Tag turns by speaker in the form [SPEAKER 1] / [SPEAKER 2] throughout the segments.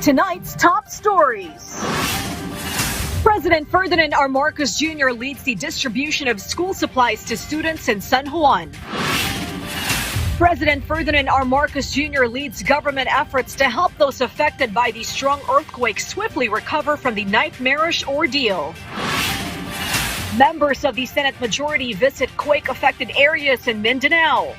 [SPEAKER 1] Tonight's top stories. President Ferdinand R. Marcos Jr. leads the distribution of school supplies to students in San Juan. President Ferdinand R. Marcos Jr. leads government efforts to help those affected by the strong earthquake swiftly recover from the nightmarish ordeal. Members of the Senate majority visit quake-affected areas in Mindanao.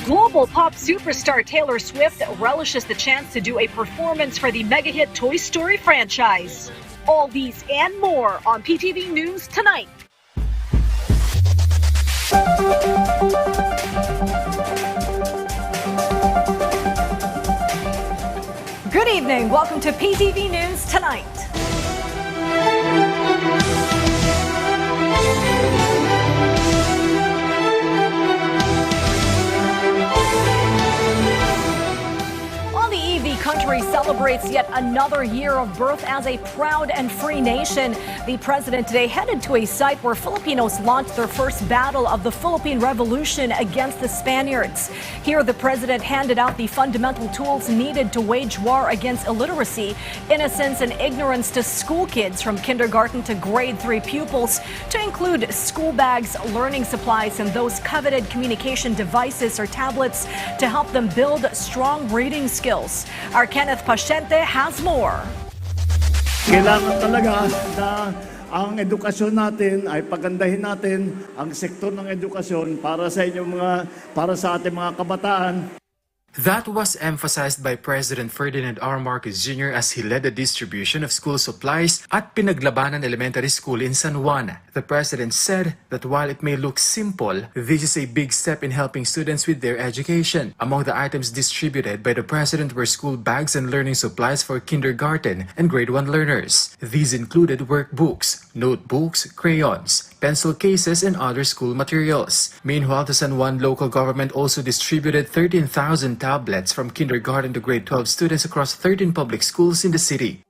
[SPEAKER 1] Global pop superstar Taylor Swift relishes the chance to do a performance for the mega-hit Toy Story franchise. All these and more on PTV News Tonight. Good evening. Welcome to PTV News Tonight. Country celebrates yet another year of birth as a proud and free nation. The president today headed to a site where Filipinos launched their first battle of the Philippine Revolution against the Spaniards. Here, the president handed out the fundamental tools needed to wage war against illiteracy, innocence, and ignorance to school kids from kindergarten to grade 3 pupils, to include school bags, learning supplies, and those coveted communication devices or tablets to help them build strong reading skills. Our Kenneth Pasyente has more.
[SPEAKER 2] Kailangan talaga na ang edukasyon natin ay pagandahin natin ang sektor ng edukasyon para sa ating mga kabataan.
[SPEAKER 3] That was emphasized by President Ferdinand R. Marcos Jr. as he led the distribution of school supplies at Pinaglabanan Elementary School in San Juan. The president said that while it may look simple, this is a big step in helping students with their education. Among the items distributed by the president were school bags and learning supplies for kindergarten and grade 1 learners. These included workbooks, notebooks, crayons, pencil cases, and other school materials. Meanwhile, the San Juan local government also distributed 13,000 tablets from kindergarten to grade 12 students across 13 public schools in the city.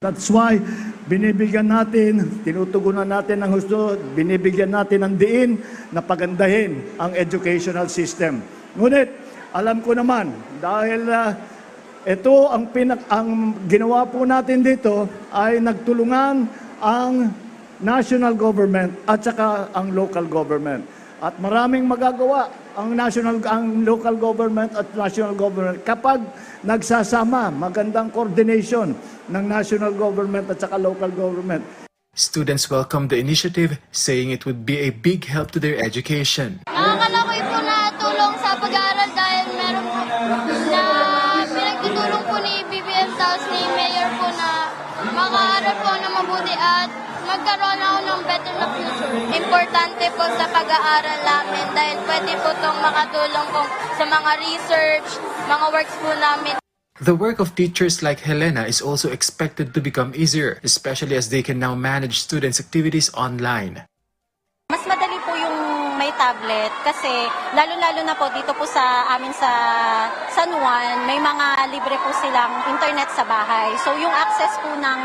[SPEAKER 2] That's why binibigyan natin, tinutugunan natin ng husto, binibigyan natin ng diin na pagandahin ang educational system. Ngunit, alam ko naman, dahil ito ang ginawa po natin dito ay nagtulungan ang national government at saka ang local government. At maraming magagawa ang local government at national government kapag nagsasama, magandang coordination ng national government at saka local government.
[SPEAKER 3] Students welcomed the initiative, saying it would be a big help to their education.
[SPEAKER 4] Nakakalakoy po na tulong sa pag-aaral dahil meron po na pinagtutulong po ni BBM tapos ni Mayor po na makaaral po na mabuti at magkaroon ako ng better na future. Importante po sa pag-aaral namin dahil pwede po itong makatulong po sa mga research, mga works po namin.
[SPEAKER 3] The work of teachers like Helena is also expected to become easier, especially as they can now manage students' activities online.
[SPEAKER 5] Mas madali po yung may tablet kasi lalo-lalo na po dito po sa amin sa San Juan, may mga libre po silang internet sa bahay. So yung access po ng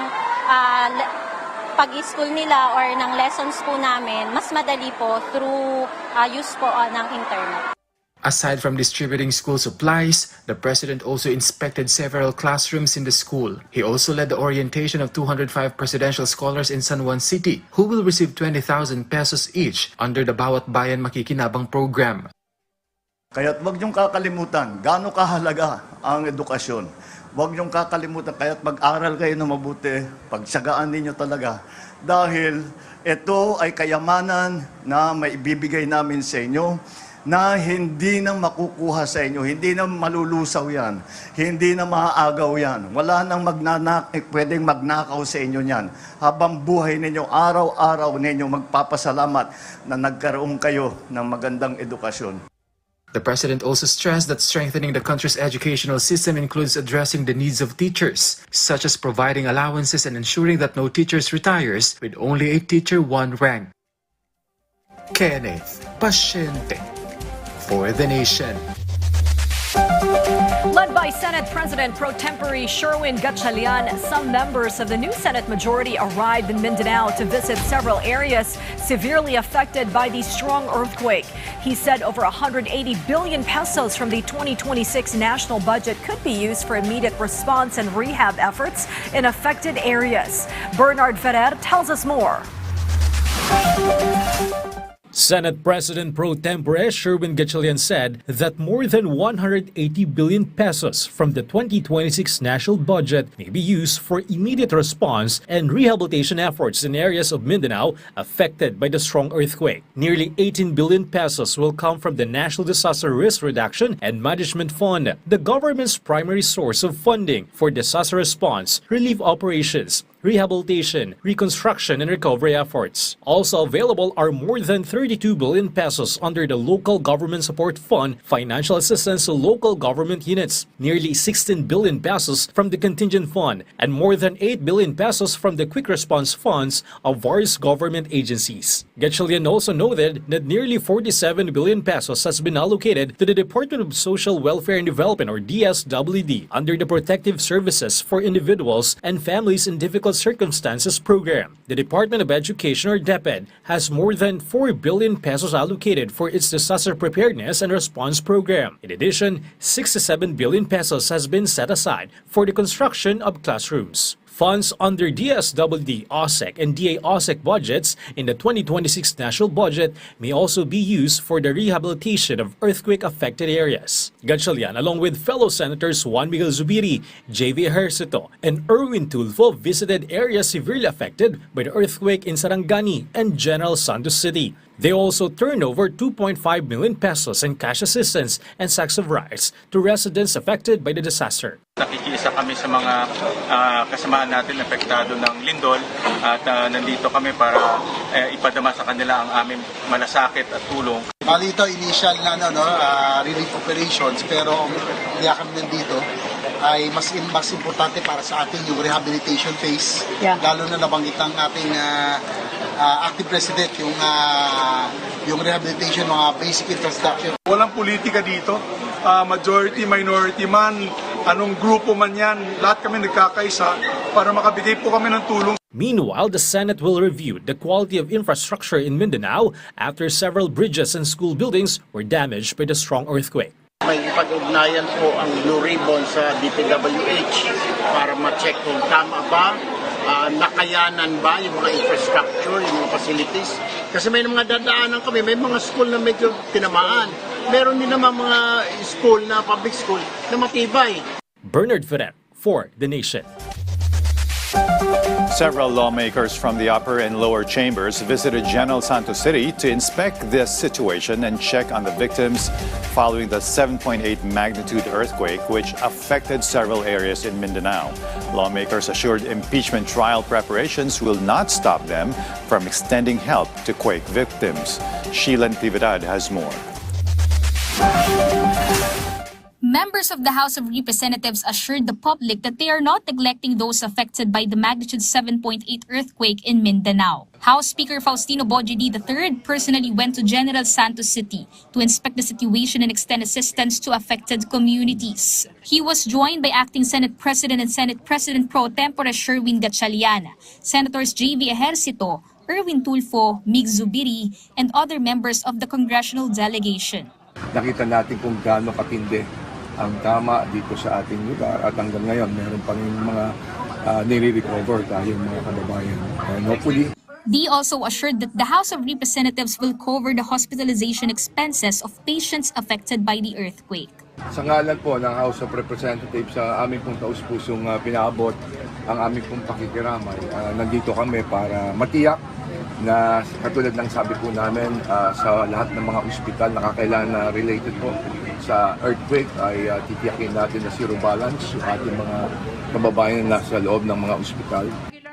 [SPEAKER 5] pag-school nila or ng lessons po namin, mas madali po through use po ng internet.
[SPEAKER 3] Aside from distributing school supplies, the president also inspected several classrooms in the school. He also led the orientation of 205 presidential scholars in San Juan City who will receive 20,000 pesos each under the Ulat Bayan Makikinabang program.
[SPEAKER 2] Kaya't huwag niyong kakalimutan gaano kahalaga ang edukasyon. Huwag niyong kakalimutan, kaya't mag-aral kayo na mabuti, pagsagaan ninyo talaga. Dahil ito ay kayamanan na maibibigay namin sa inyo na hindi na makukuha sa inyo, hindi na malulusaw yan, hindi na maaagaw yan. Wala nang pwedeng magnakaw sa inyo yan. Habang buhay ninyo, araw-araw ninyo magpapasalamat na nagkaroon kayo ng magandang edukasyon.
[SPEAKER 3] The president also stressed that strengthening the country's educational system includes addressing the needs of teachers, such as providing allowances and ensuring that no teachers retires with only a teacher 1 rank. Kenneth Pasyente for the Nation.
[SPEAKER 1] Led by Senate President Pro Tempore Sherwin Gatchalian, some members of the new Senate majority arrived in Mindanao to visit several areas severely affected by the strong earthquake. He said over 180 billion pesos from the 2026 national budget could be used for immediate response and rehab efforts in affected areas. Bernard Ferrer tells us more.
[SPEAKER 6] Senate President Pro Tempore Sherwin Gatchalian said that more than 180 billion pesos from the 2026 national budget may be used for immediate response and rehabilitation efforts in areas of Mindanao affected by the strong earthquake. Nearly 18 billion pesos will come from the National Disaster Risk Reduction and Management Fund, the government's primary source of funding for disaster response, relief operations, rehabilitation, reconstruction, and recovery efforts. Also available are more than 32 billion pesos under the Local Government Support Fund, financial assistance to local government units, nearly 16 billion pesos from the Contingent Fund, and more than 8 billion pesos from the Quick Response Funds of various government agencies. Gatchalian also noted that nearly 47 billion pesos has been allocated to the Department of Social Welfare and Development, or DSWD, under the Protective Services for Individuals and Families in Difficult Circumstances program. The Department of Education, or DepEd, has more than 4 billion pesos allocated for its disaster preparedness and response program. In addition, 67 billion pesos has been set aside for the construction of classrooms. Funds under DSWD, OSEC, and DA-OSEC budgets in the 2026 national budget may also be used for the rehabilitation of earthquake-affected areas. Gatchalian, along with fellow Senators Juan Miguel Zubiri, J.V. Ejercito, and Erwin Tulfo, visited areas severely affected by the earthquake in Sarangani and General Santos City. They also turned over 2.5 million pesos in cash assistance and sacks of rice to residents affected by the disaster.
[SPEAKER 7] Nakikiisa kami sa mga kasamaan natin apektado ng lindol at nandito kami para ipadama sa kanila ang aming malasakit at tulong.
[SPEAKER 8] Bali ito, initial na relief operations, pero kaya kami nandito ay mas importante para sa atin yung rehabilitation phase. Lalo na nabanggit ang ating acting president, yung rehabilitation, mga basic infrastructure.
[SPEAKER 9] Walang politika dito, majority, minority man, anong grupo man yan, lahat kami nagkakaisa para makabigay po kami ng tulong.
[SPEAKER 6] Meanwhile, the Senate will review the quality of infrastructure in Mindanao after several bridges and school buildings were damaged by the strong earthquake.
[SPEAKER 10] May ipag-ugnayan po ang Blue Ribbon sa DPWH para ma-check kung tama ba, nakayanan ba yung mga infrastructure, yung mga facilities. Kasi may mga dadaanan kami, may mga school na medyo tinamaan. Meron din naman mga school na public school na matibay.
[SPEAKER 6] Bernard Ferrer for The Nation.
[SPEAKER 11] Several lawmakers from the upper and lower chambers visited General Santos City to inspect this situation and check on the victims following the 7.8 magnitude earthquake which affected several areas in Mindanao. Lawmakers assured impeachment trial preparations will not stop them from extending help to quake victims. Sheila Natividad has more.
[SPEAKER 12] Members of the House of Representatives assured the public that they are not neglecting those affected by the magnitude 7.8 earthquake in Mindanao. House Speaker Faustino Bojedi III personally went to General Santos City to inspect the situation and extend assistance to affected communities. He was joined by Acting Senate President and Senate President Pro Tempore Sherwin Gatchalian, Senators J.V. Ejercito, Erwin Tulfo, Mig Zubiri, and other members of the congressional delegation.
[SPEAKER 13] Nakita natin kung gaano katindi ang tama dito sa ating lugar at hanggang ngayon meron pa rin mga nire-recover dahil mga kababayan. And hopefully,
[SPEAKER 12] They also assured that the House of Representatives will cover the hospitalization expenses of patients affected by the earthquake.
[SPEAKER 13] sa ngalan po ng House of Representatives, sa aming pong taus-pusong pinaabot ang aming pong pakikiramay. Nandito kami para matiyak na katulad ng sabi po namin sa lahat ng mga ospital na kakailangan na related po sa earthquake ay titiyakin natin na zero balance yung ating mga kababayan na sa loob ng mga ospital.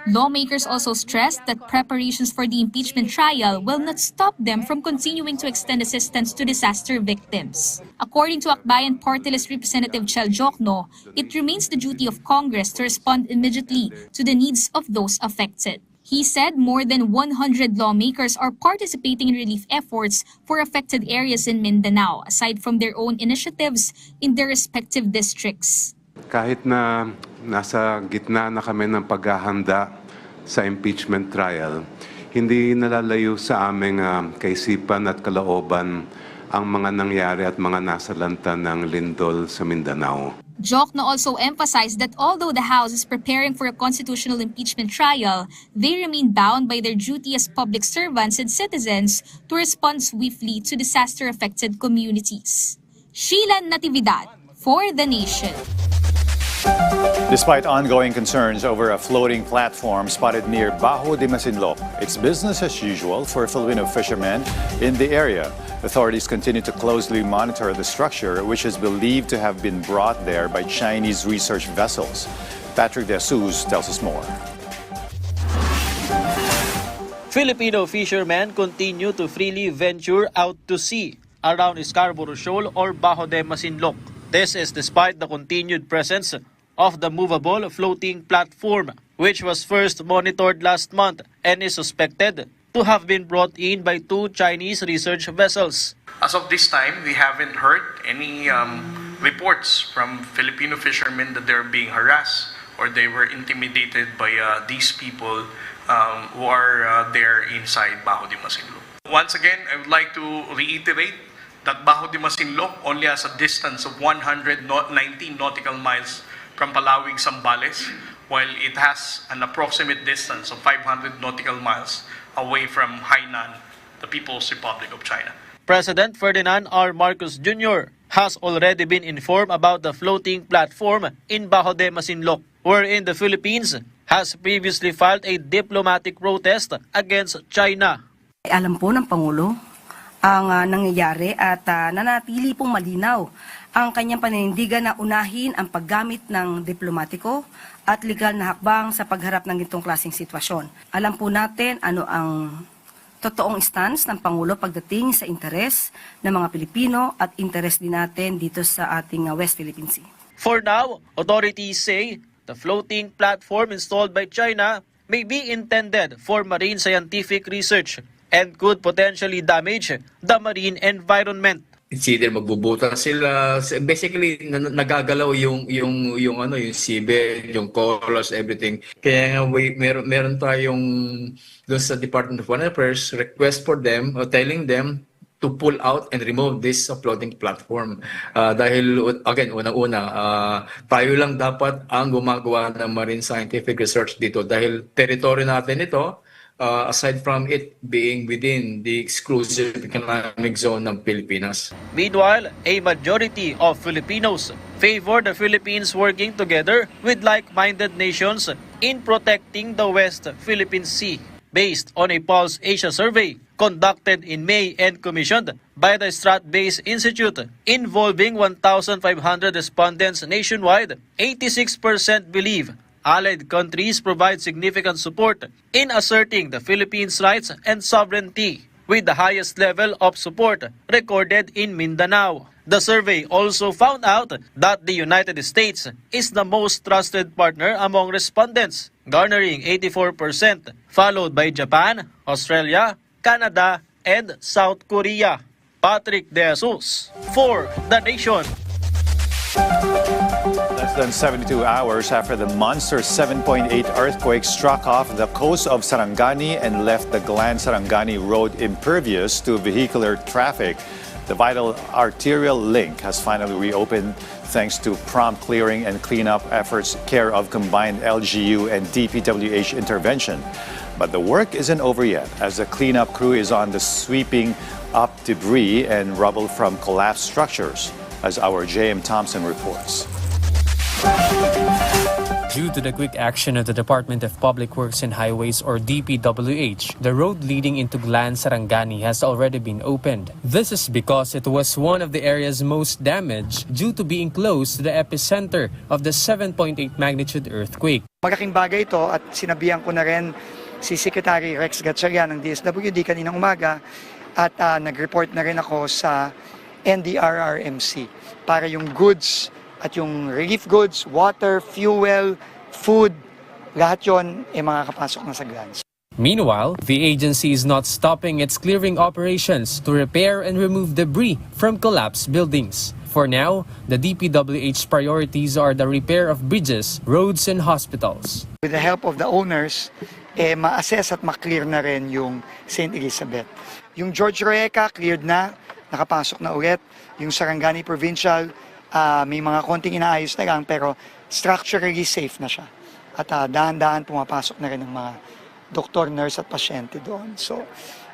[SPEAKER 12] Lawmakers also stressed that preparations for the impeachment trial will not stop them from continuing to extend assistance to disaster victims. According to Akbayan Party List Representative Chel Jokno, it remains the duty of Congress to respond immediately to the needs of those affected. He said more than 100 lawmakers are participating in relief efforts for affected areas in Mindanao, aside from their own initiatives in their respective districts.
[SPEAKER 14] Kahit na nasa gitna na kami ng paghahanda sa impeachment trial, hindi nalalayo sa aming kaisipan at kalooban ang mga nangyari at mga nasalanta ng lindol sa Mindanao.
[SPEAKER 12] Jokno also emphasized that although the House is preparing for a constitutional impeachment trial, they remain bound by their duty as public servants and citizens to respond swiftly to disaster-affected communities. Sheila Natividad for The Nation.
[SPEAKER 11] Despite ongoing concerns over a floating platform spotted near Bajo de Masinloc, it's business as usual for Filipino fishermen in the area. Authorities continue to closely monitor the structure, which is believed to have been brought there by Chinese research vessels. Patrick De Jesus tells us more.
[SPEAKER 15] Filipino fishermen continue to freely venture out to sea around Scarborough Shoal or Bajo de Masinloc. This is despite the continued presence of the movable floating platform, which was first monitored last month and is suspected to have been brought in by 2 Chinese research vessels.
[SPEAKER 16] As of this time, we haven't heard any reports from Filipino fishermen that they're being harassed or they were intimidated by these people who are there inside Bajo de Masinloc. Once again, I would like to reiterate that Bajo de Masinloc only has a distance of 119 nautical miles from Palawig, Zambales, while it has an approximate distance of 500 nautical miles away from Hainan, the People's Republic of China.
[SPEAKER 15] President Ferdinand R. Marcos Jr. has already been informed about the floating platform in Bajo de Masinloc, wherein the Philippines has previously filed a diplomatic protest against China.
[SPEAKER 17] Alam po ng Pangulo ang nangyayari at nanatili pong malinaw ang kanyang paninindigan na unahin ang paggamit ng diplomatiko at legal na hakbang sa pagharap ng ganitong klaseng sitwasyon. Alam po natin ano ang totoong stance ng Pangulo pagdating sa interes ng mga Pilipino at interes din natin dito sa ating West Philippine Sea.
[SPEAKER 15] For now, authorities say the floating platform installed by China may be intended for marine scientific research and could potentially damage the marine environment.
[SPEAKER 18] It's either magbubuta sila, basically nagagalaw yung seabed, yung corals, everything. Kaya nga meron tayong doon sa Department of Foreign Affairs request for them or telling them to pull out and remove this floating platform. Dahil again, unang-una, tayo lang dapat ang gumagawa ng marine scientific research dito dahil territory natin ito. Aside from it being within the exclusive economic zone ng Pilipinas.
[SPEAKER 15] Meanwhile, a majority of Filipinos favor the Philippines working together with like-minded nations in protecting the West Philippine Sea. Based on a Pulse Asia survey conducted in May and commissioned by the Strat-Based Institute involving 1,500 respondents nationwide, 86% believe allied countries provide significant support in asserting the Philippines' rights and sovereignty, with the highest level of support recorded in Mindanao. The survey also found out that the United States is the most trusted partner among respondents, garnering 84%, followed by Japan, Australia, Canada, and South Korea. Patrick De Jesus for The Nation.
[SPEAKER 11] Less than 72 hours after the monster 7.8 earthquake struck off the coast of Sarangani and left the Glan-Sarangani road impervious to vehicular traffic, the vital arterial link has finally reopened thanks to prompt clearing and cleanup efforts care of combined LGU and DPWH intervention. But the work isn't over yet, as the cleanup crew is on the sweeping up debris and rubble from collapsed structures, as our J.M. Thompson reports.
[SPEAKER 19] Due to the quick action of the Department of Public Works and Highways or DPWH, the road leading into Glan-Sarangani has already been opened. This is because it was one of the areas most damaged due to being close to the epicenter of the 7.8 magnitude earthquake.
[SPEAKER 20] Malaking bagay ito at sinabihan ko na rin si Secretary Rex Gatchalian ng DSWD kaninang umaga at nag-report na rin ako sa NDRRMC para yung goods at yung relief goods, water, fuel, food, lahat yon ay makakapasok na sa grants.
[SPEAKER 19] Meanwhile, the agency is not stopping its clearing operations to repair and remove debris from collapsed buildings. For now, the DPWH's priorities are the repair of bridges, roads, and hospitals.
[SPEAKER 20] With the help of the owners, ma-assess at ma-clear na rin yung St. Elizabeth. Yung George Roeca, cleared na, nakapasok na ulit. Yung Sarangani Provincial, may mga konting inaayos na lang, pero structurally safe na siya. At dahan-dahan pumapasok na rin ng mga doktor, nurse at pasyente doon. So,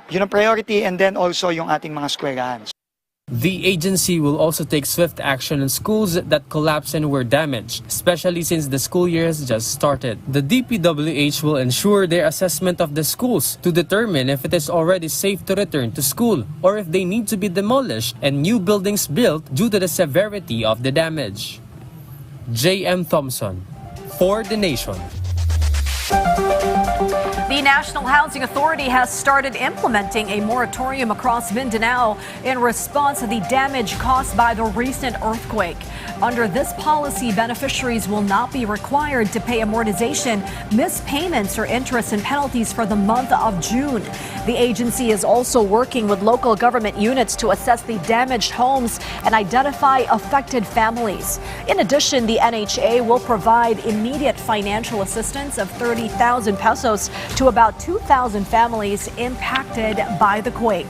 [SPEAKER 20] yun ang priority, and then also yung ating mga eskwelahan.
[SPEAKER 19] The agency will also take swift action on schools that collapsed and were damaged, especially since the school year has just started. The DPWH will ensure their assessment of the schools to determine if it is already safe to return to school or if they need to be demolished and new buildings built due to the severity of the damage. J.M. Thompson, for The Nation.
[SPEAKER 1] The National Housing Authority has started implementing a moratorium across Mindanao in response to the damage caused by the recent earthquake. Under this policy, beneficiaries will not be required to pay amortization, missed payments, or interest and penalties for the month of June. The agency is also working with local government units to assess the damaged homes and identify affected families. In addition, the NHA will provide immediate financial assistance of 30,000 pesos to about 2,000 families impacted by the quake.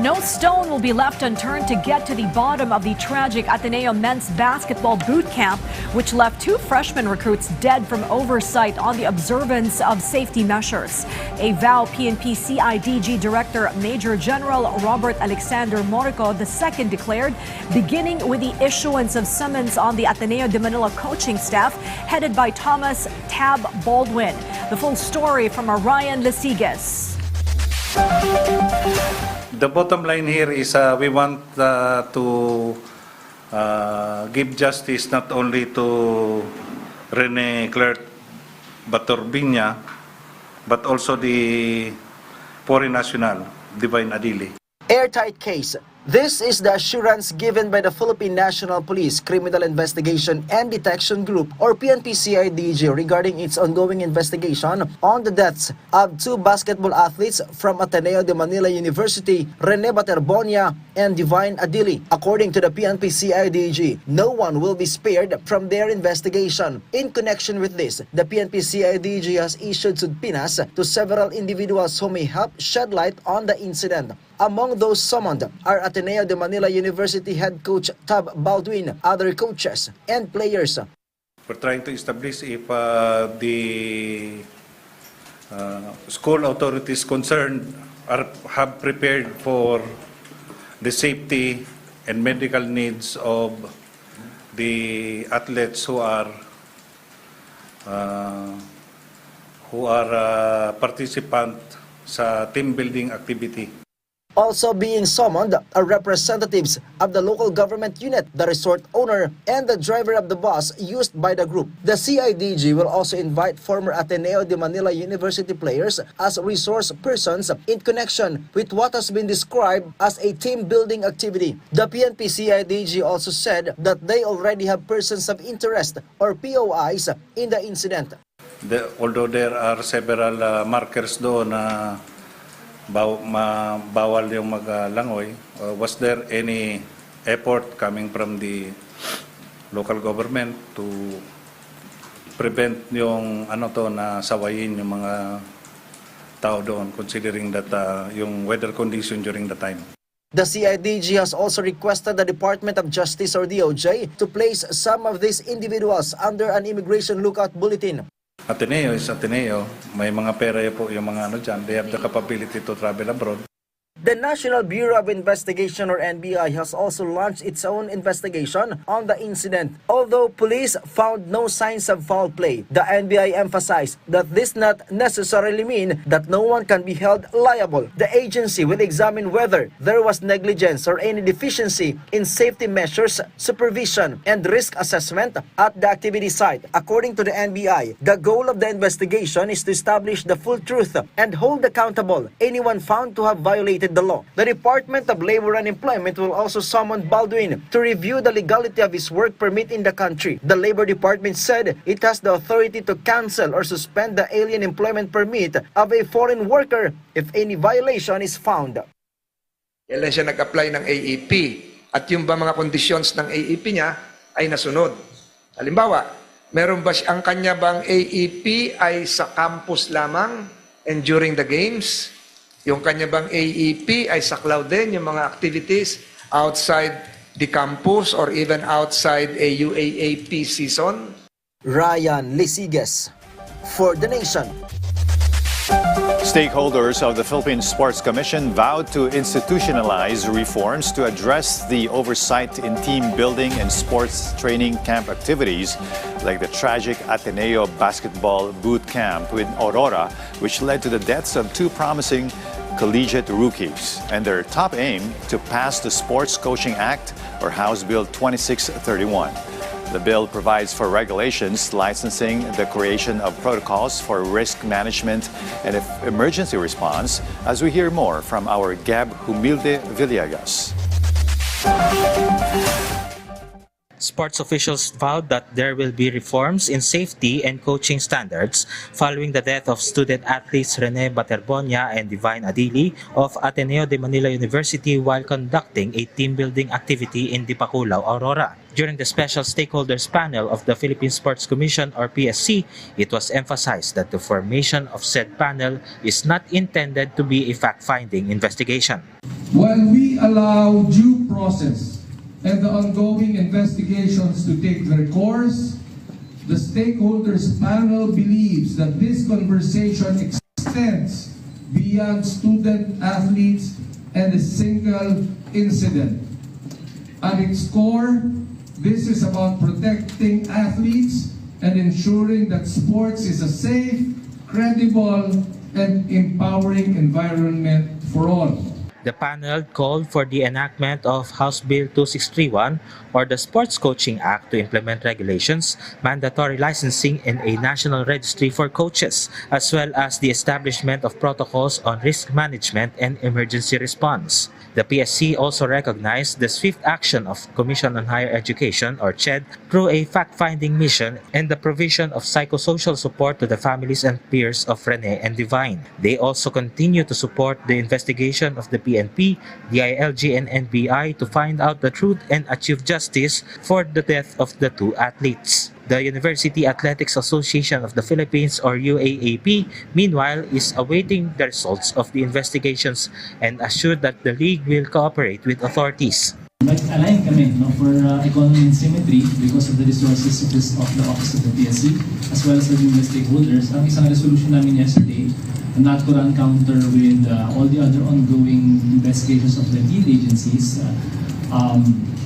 [SPEAKER 1] No stone will be left unturned to get to the bottom of the tragic Ateneo men's basketball boot camp, which left 2 freshman recruits dead from oversight on the observance of safety measures. A vow PNP CIDG Director Major General Robert Alexander Morico II declared, beginning with the issuance of summons on the Ateneo de Manila coaching staff headed by Thomas Tab Baldwin. The full story from Ryan Lasigas.
[SPEAKER 21] The bottom line here is we want to give justice not only to Rene Clerc Baturbinya, but also the foreign national, Divine Adili.
[SPEAKER 22] Airtight case. This is the assurance given by the Philippine National Police Criminal Investigation and Detection Group or PNP-CIDG regarding its ongoing investigation on the deaths of 2 basketball athletes from Ateneo de Manila University, Rene Baterbonia and Divine Adili. According to the PNP-CIDG, no one will be spared from their investigation. In connection with this, the PNP-CIDG has issued subpoenas to several individuals who may help shed light on the incident. Among those summoned are Ateneo de Manila University head coach Tab Baldwin, other coaches, and players.
[SPEAKER 21] We're trying to establish if the school authorities concerned have prepared for the safety and medical needs of the athletes who are participant sa team building activity.
[SPEAKER 22] Also being summoned are representatives of the local government unit, the resort owner, and the driver of the bus used by the group. The CIDG will also invite former Ateneo de Manila University players as resource persons in connection with what has been described as a team building activity. The PNP-CIDG also said that they already have persons of interest or POIs in the incident.
[SPEAKER 21] Although there are several markers doon na bawal yung maglangoy, was there any effort coming from the local government to prevent yung na sawayin yung mga tao doon, considering that yung weather condition during the time?
[SPEAKER 22] The CIDG has also requested the Department of Justice or DOJ to place some of these individuals under an immigration lookout bulletin.
[SPEAKER 21] Ateneo is Ateneo. May mga pera po yung mga dyan. They have the capability to travel abroad.
[SPEAKER 22] The National Bureau of Investigation or NBI has also launched its own investigation on the incident. Although police found no signs of foul play, the NBI emphasized that this not necessarily mean that no one can be held liable. The agency will examine whether there was negligence or any deficiency in safety measures, supervision, and risk assessment at the activity site. According to the NBI, the goal of the investigation is to establish the full truth and hold accountable anyone found to have violated violated the law. The Department of Labor and Employment will also summon Baldwin to review the legality of his work permit in the country. The Labor Department said it has the authority to cancel or suspend the alien employment permit of a foreign worker if any violation is found.
[SPEAKER 4] Kailan siya nag-apply ng AEP at yung ba mga conditions ng AEP niya ay nasunod. Halimbawa, meron ba ang kanya bang AEP ay sa campus lamang and during the games? Yung kanya bang AEP ay sa cloud din, yung mga activities outside the campus or even outside a UAAP season?
[SPEAKER 22] Ryan Lisiges for The Nation.
[SPEAKER 11] Stakeholders of the Philippine Sports Commission vowed to institutionalize reforms to address the oversight in team building and sports training camp activities, like the tragic Ateneo basketball boot camp in Aurora, which led to the deaths of 2 promising collegiate rookies, and their top aim to pass the Sports Coaching Act, or House Bill 2631. The bill provides for regulations, licensing, the creation of protocols for risk management and emergency response, as we hear more from our Gab Humilde Villegas.
[SPEAKER 5] Sports officials vowed that there will be reforms in safety and coaching standards following the death of student athletes Rene Baterbonia and Divine Adili of Ateneo de Manila University while conducting a team-building activity in Dipakulaw, Aurora. During the special stakeholders panel of the Philippine Sports Commission, or PSC, it was emphasized that the formation of said panel is not intended to be a fact-finding investigation.
[SPEAKER 23] While we allow due process and the ongoing investigations to take their course, the stakeholders panel believes that this conversation extends beyond student athletes and a single incident. At its core, this is about protecting athletes and ensuring that sports is a safe, credible, and empowering environment for all.
[SPEAKER 5] The panel called for the enactment of House Bill 2631 or the Sports Coaching Act to implement regulations, mandatory licensing, and a national registry for coaches, as well as the establishment of protocols on risk management and emergency response. The PSC also recognized the swift action of Commission on Higher Education, or CHED, through a fact-finding mission and the provision of psychosocial support to the families and peers of Rene and Divine. They also continue to support the investigation of the PNP, DILG, and NBI to find out the truth and achieve justice for the death of the 2 athletes. The University Athletics Association of the Philippines, or UAAP, meanwhile, is awaiting the results of the investigations and assured that the league will cooperate with authorities.
[SPEAKER 24] Nag-align kami for economy and symmetry because of the resources of the Office of the PSC as well as the new stakeholders. Ang isang resolution namin yesterday, not to run counter with all the other ongoing investigations of the lead agencies,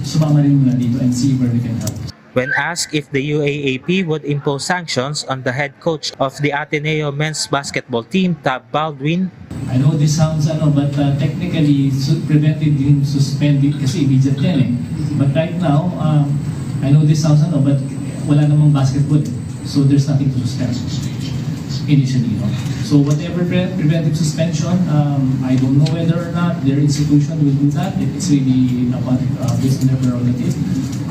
[SPEAKER 24] sumama rin muna dito and see where we can help.
[SPEAKER 5] When asked if the UAAP would impose sanctions on the head coach of the Ateneo men's basketball team, Tab Baldwin,
[SPEAKER 24] I know this sounds but technically prevented din suspended kasi immediate yan eh. But right now, I know this sounds but wala namang basketball eh. So there's nothing to suspend initially. No? So whatever preventive suspension, I don't know whether or not their institution will do that. It's really based on their prerogative.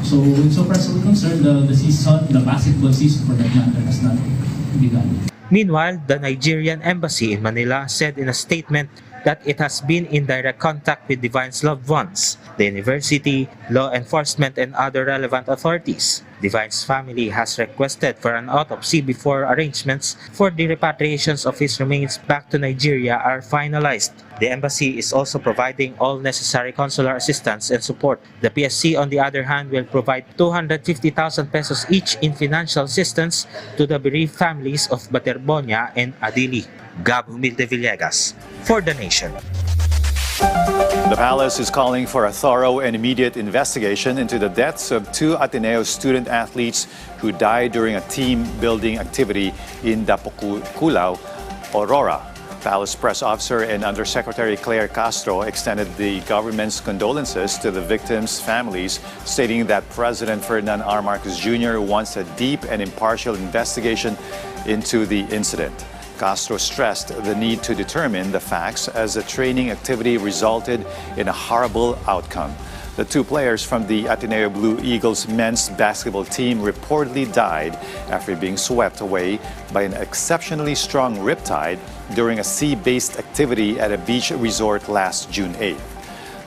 [SPEAKER 24] So insofar as we're concerned, the basketball season for that matter has not begun.
[SPEAKER 5] Meanwhile, the Nigerian embassy in Manila said in a statement that it has been in direct contact with Divine's loved ones, the university, law enforcement, and other relevant authorities. Divine's family has requested for an autopsy before arrangements for the repatriations of his remains back to Nigeria are finalized. The embassy is also providing all necessary consular assistance and support. The PSC, on the other hand, will provide 250,000 pesos each in financial assistance to the bereaved families of Baterbonia and Adili. Gab Humilde Villegas for The Nation.
[SPEAKER 11] The palace is calling for a thorough and immediate investigation into the deaths of 2 Ateneo student athletes who died during a team-building activity in Dipakulaw, Aurora. Palace Press Officer and Undersecretary Claire Castro extended the government's condolences to the victims' families, stating that President Ferdinand R. Marcos Jr. wants a deep and impartial investigation into the incident. Castro stressed the need to determine the facts as the training activity resulted in a horrible outcome. The two players from the Ateneo Blue Eagles men's basketball team reportedly died after being swept away by an exceptionally strong riptide during a sea-based activity at a beach resort last June 8th.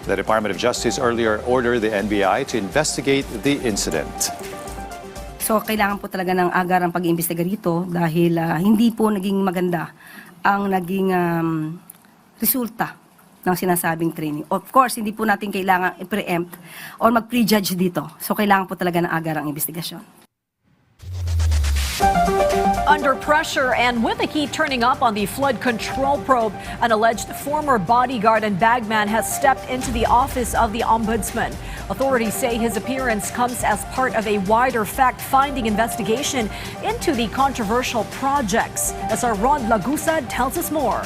[SPEAKER 11] The Department of Justice earlier ordered the NBI to investigate the incident.
[SPEAKER 17] So kailangan po talaga ng agarang pag-iimbestiga rito dahil hindi po naging maganda ang naging resulta ng sinasabing training. Of course, hindi po natin kailangan i-preempt or mag-prejudge dito. So kailangan po talaga ng agarang investigasyon.
[SPEAKER 1] Under pressure and with the heat turning up on the flood control probe, an alleged former bodyguard and bagman has stepped into the office of the ombudsman. Authorities say his appearance comes as part of a wider fact-finding investigation into the controversial projects. As our Rod Lagusad tells us more.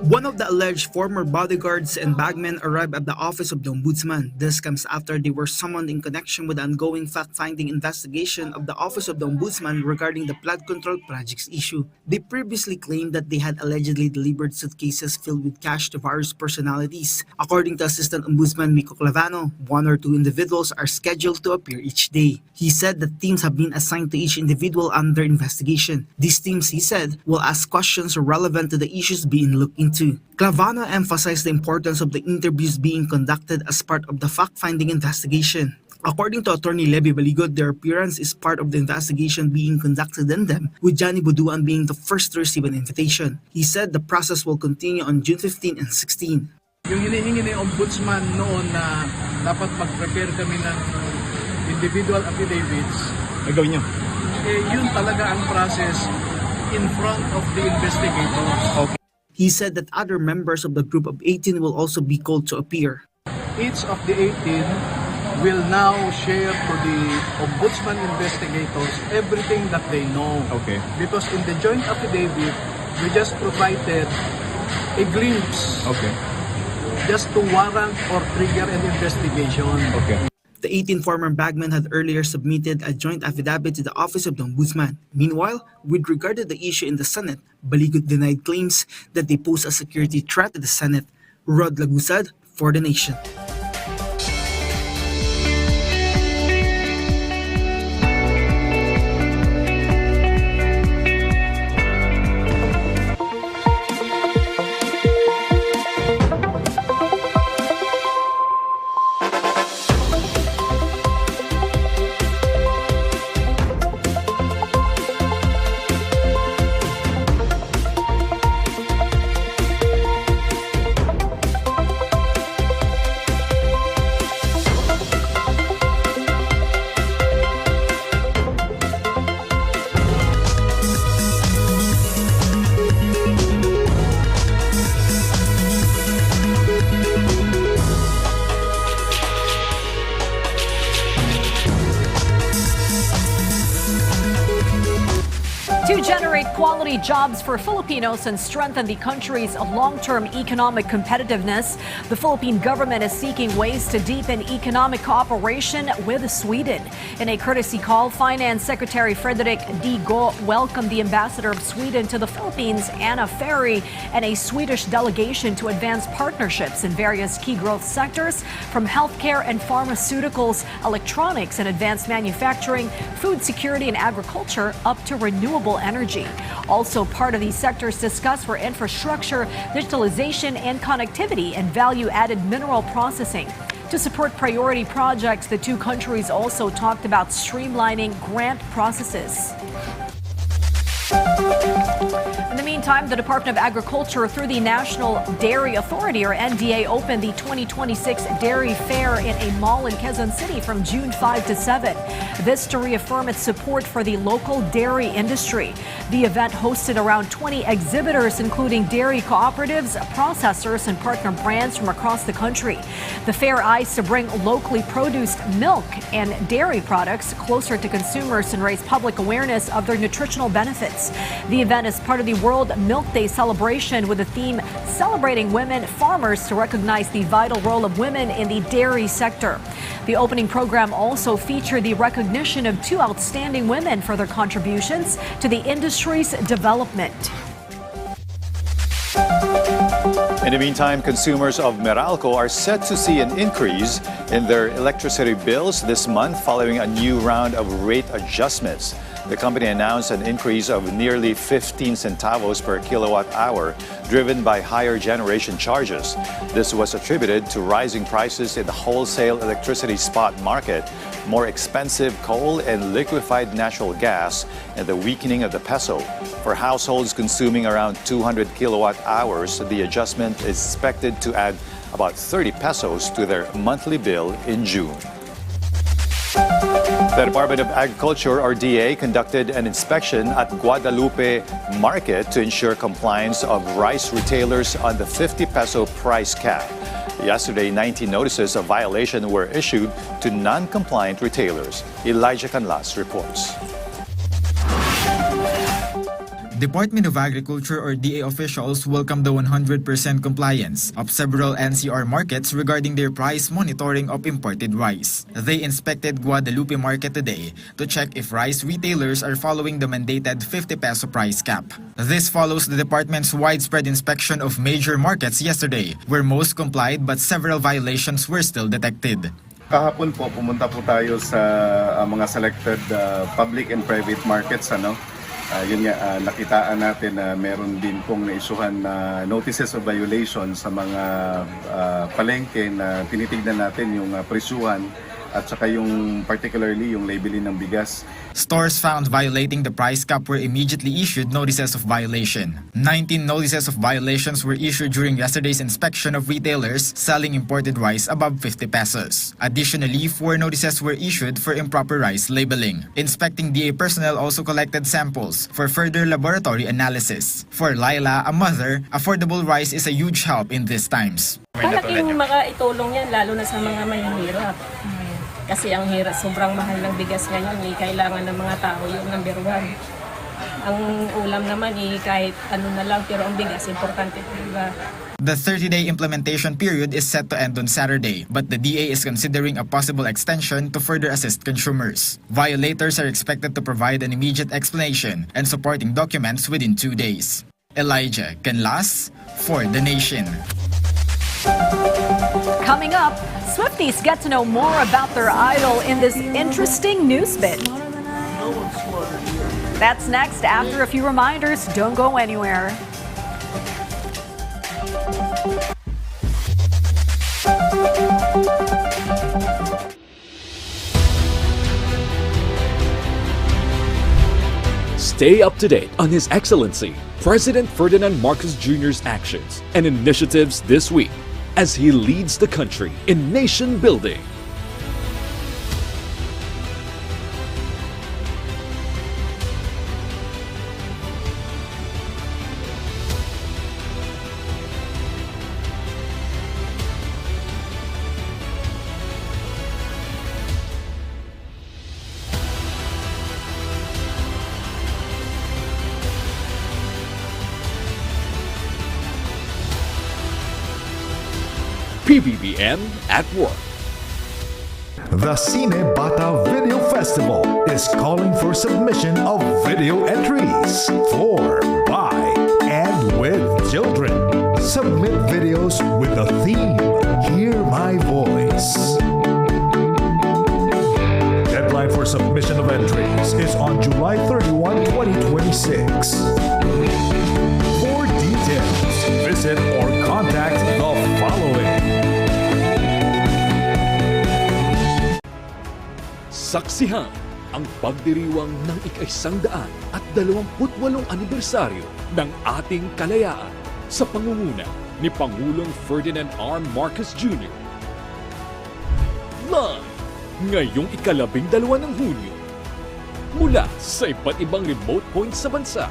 [SPEAKER 2] One of the alleged former bodyguards and bagmen arrived at the office of the Ombudsman. This comes after they were summoned in connection with the ongoing fact-finding investigation of the Office of the Ombudsman regarding the flood control projects issue. They previously claimed that they had allegedly delivered suitcases filled with cash to various personalities. According to Assistant Ombudsman Miko Clavano, 1 or 2 individuals are scheduled to appear each day. He said that teams have been assigned to each individual under investigation. These teams, he said, will ask questions relevant to the issues being looked into. Clavano emphasized the importance of the interviews being conducted as part of the fact-finding investigation. According to Attorney Levy Baligod, their appearance is part of the investigation being conducted in them, with Johnny Buduan being the first to receive an invitation. He said the process will continue on June 15 and 16.
[SPEAKER 3] Yung hinihingi ni Ombudsman noon na dapat mag-prepare kami ng individual affidavits, gagawin nyo? Yun talaga ang process in front of the investigators.
[SPEAKER 2] Okay. He said that other members of the group of 18 will also be called to appear.
[SPEAKER 3] Each of the 18 will now share to the Ombudsman investigators everything that they know. Okay. Because in the joint affidavit, we just provided a glimpse. Okay. Just to warrant or trigger an investigation. Okay.
[SPEAKER 2] The 18 former bagmen had earlier submitted a joint affidavit to the Office of the Ombudsman. Meanwhile, with regard to the issue in the Senate, Baligod denied claims that they pose a security threat to the Senate. Rod Lagusad for The Nation.
[SPEAKER 1] To generate quality jobs for Filipinos and strengthen the country's long-term economic competitiveness, the Philippine government is seeking ways to deepen economic cooperation with Sweden. In a courtesy call, Finance Secretary Frederick D. Go welcomed the ambassador of Sweden to the Philippines, Anna Ferry, and a Swedish delegation to advance partnerships in various key growth sectors, from healthcare and pharmaceuticals, electronics and advanced manufacturing, food security and agriculture, up to renewable energy. Also part of these sectors discussed were infrastructure, digitalization and connectivity, and value-added mineral processing. To support priority projects, the two countries also talked about streamlining grant processes. In the meantime, the Department of Agriculture, through the National Dairy Authority, or NDA, opened the 2026 Dairy Fair in a mall in Quezon City from June 5 to 7. This to reaffirm its support for the local dairy industry. The event hosted around 20 exhibitors, including dairy cooperatives, processors, and partner brands from across the country. The fair eyes to bring locally produced milk and dairy products closer to consumers and raise public awareness of their nutritional benefits. The event is part of the World Milk Day celebration with the theme Celebrating Women Farmers to recognize the vital role of women in the dairy sector. The opening program also featured the recognition of 2 outstanding women for their contributions to the industry's development.
[SPEAKER 11] In the meantime, consumers of Meralco are set to see an increase in their electricity bills this month following a new round of rate adjustments. The company announced an increase of nearly 15 centavos per kilowatt hour, driven by higher generation charges. This was attributed to rising prices in the wholesale electricity spot market, more expensive coal and liquefied natural gas, and the weakening of the peso. For households consuming around 200 kilowatt hours, the adjustment is expected to add about 30 pesos to their monthly bill in June. The Department of Agriculture, or DA, conducted an inspection at Guadalupe Market to ensure compliance of rice retailers on the 50 peso price cap. Yesterday, 19 notices of violation were issued to non-compliant retailers. Elijah Canlas reports.
[SPEAKER 2] Department of Agriculture or DA officials welcomed the 100% compliance of several NCR markets regarding their price monitoring of imported rice. They inspected Guadalupe Market today to check if rice retailers are following the mandated 50 peso price cap. This follows the department's widespread inspection of major markets yesterday, where most complied but several violations were still detected.
[SPEAKER 7] Kahapon po, pumunta po tayo sa mga selected public and private markets, yun nga, nakitaan natin na meron din pong naisuhan na notices of violation sa mga palengke na tinitignan natin yung presyuhan at saka yung particularly yung labeling ng bigas.
[SPEAKER 2] Stores found violating the price cap were immediately issued notices of violation. 19 notices of violations were issued during yesterday's inspection of retailers selling imported rice above 50 pesos. Additionally, 4 notices were issued for improper rice labeling. Inspecting DA personnel also collected samples for further laboratory analysis. For Laila, a mother, affordable rice is a huge help in these times.
[SPEAKER 8] Malaking makaitulong yan lalo na sa mga mahihirap. Kasi ang hirap, sobrang mahal ng bigas ngayon, kailangan ng mga tao yung number 1. Ang ulam naman kahit ano na lang, pero ang bigas, importante, diba?
[SPEAKER 2] The 30-day implementation period is set to end on Saturday, but the DA is considering a possible extension to further assist consumers. Violators are expected to provide an immediate explanation and supporting documents within 2 days. Elijah Canlas for The Nation.
[SPEAKER 1] Coming up, Swifties get to know more about their idol in this interesting news bit. That's next after a few reminders. Don't go anywhere.
[SPEAKER 9] Stay up to date on His Excellency President Ferdinand Marcos Jr.'s actions and initiatives this week as he leads the country in nation building. PBBM at work.
[SPEAKER 10] The Cine Bata Video Festival is calling for submission of video entries for, by, and with children. Submit videos with the theme, Hear My Voice. Deadline for submission of entries is on July 31, 2026. For details, visit or contact the following.
[SPEAKER 9] Saksihan ang pagdiriwang ng ika-128 anibersaryo ng ating kalayaan sa pangunguna ni Pangulong Ferdinand R. Marcos Jr. Live ngayong ika-12 ng Hunyo mula sa iba't ibang remote points sa bansa.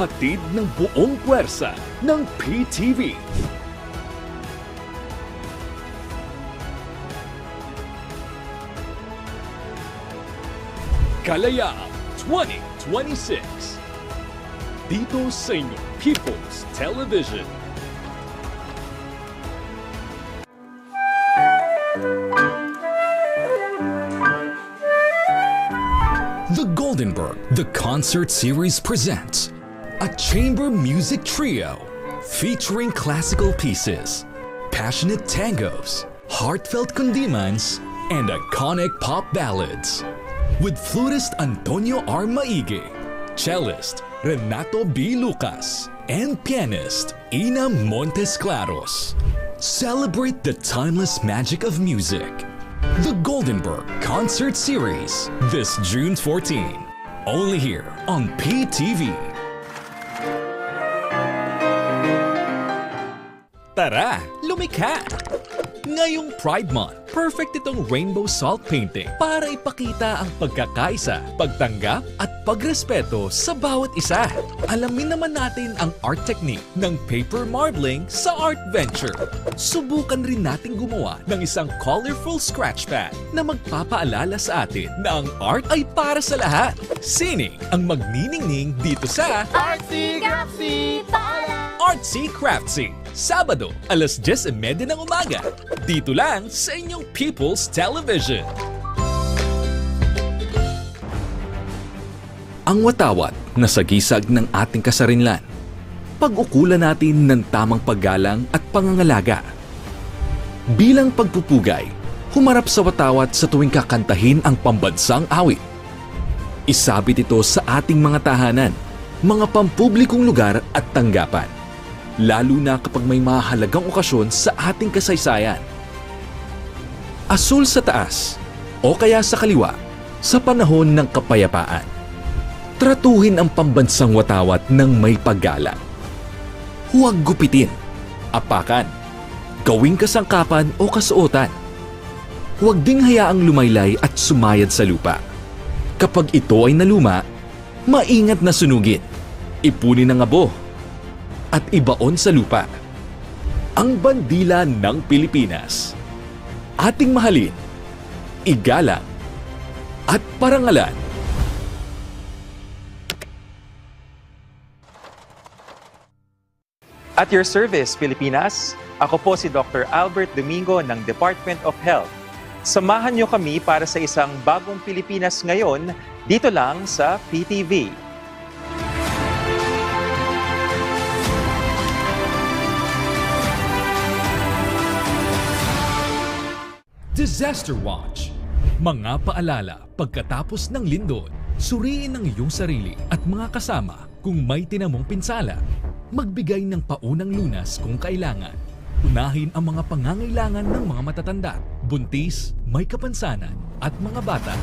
[SPEAKER 9] Hatid ng buong puwersa ng PTV. Kalayaan 2026. Dito sa inyong People's Television. The Goldenberg, the concert series presents a chamber music trio featuring classical pieces, passionate tangos, heartfelt kundimans, and iconic pop ballads. With flutist Antonio R. Maige, cellist Renato B. Lucas, and pianist Ina Montes Claros. Celebrate the timeless magic of music. The Goldenberg Concert Series, this June 14, only here on PTV. Tara, lumikha! Ngayong Pride Month, perfect itong rainbow salt painting para ipakita ang pagkakaisa, pagtanggap at pagrespeto sa bawat isa. Alamin naman natin ang art technique ng paper marbling sa Art Venture. Subukan rin natin gumawa ng isang colorful scratch pad na magpapaalala sa atin na ang art ay para sa lahat. Sining ang magniningning dito sa
[SPEAKER 6] Artsy Craftsy Tala!
[SPEAKER 9] Artsy Craftsy, Sabado, alas 10:30 ng umaga. Dito lang sa inyong People's Television. Ang watawat na sagisag ng ating kasarinlan. Pag-ukulan natin ng tamang paggalang at pangangalaga. Bilang pagpupugay, humarap sa watawat sa tuwing kakantahin ang pambansang awit. Isabit ito sa ating mga tahanan, mga pampublikong lugar at tanggapan. Lalo na kapag may mahalagang okasyon sa ating kasaysayan. Asul sa taas o kaya sa kaliwa sa panahon ng kapayapaan. Tratuhin ang pambansang watawat ng may paggalang. Huwag gupitin, apakan, gawing kasangkapan o kasuotan. Huwag ding hayaang lumaylay at sumayad sa lupa. Kapag ito ay naluma, maingat na sunugin, ipunin ang abo, at ibaon sa lupa. Ang bandila ng Pilipinas. Ating mahalin, igalang, at parangalan.
[SPEAKER 12] At your service, Pilipinas, ako po si Dr. Albert Domingo ng Department of Health. Samahan niyo kami para sa isang bagong Pilipinas ngayon dito lang sa PTV.
[SPEAKER 9] Disaster Watch. Mga paalala pagkatapos ng lindol. Suriin ang iyong sarili at mga kasama kung may tinamong pinsala. Magbigay ng paunang lunas kung kailangan. Unahin ang mga pangangailangan ng mga matatanda, buntis, may kapansanan at mga bata.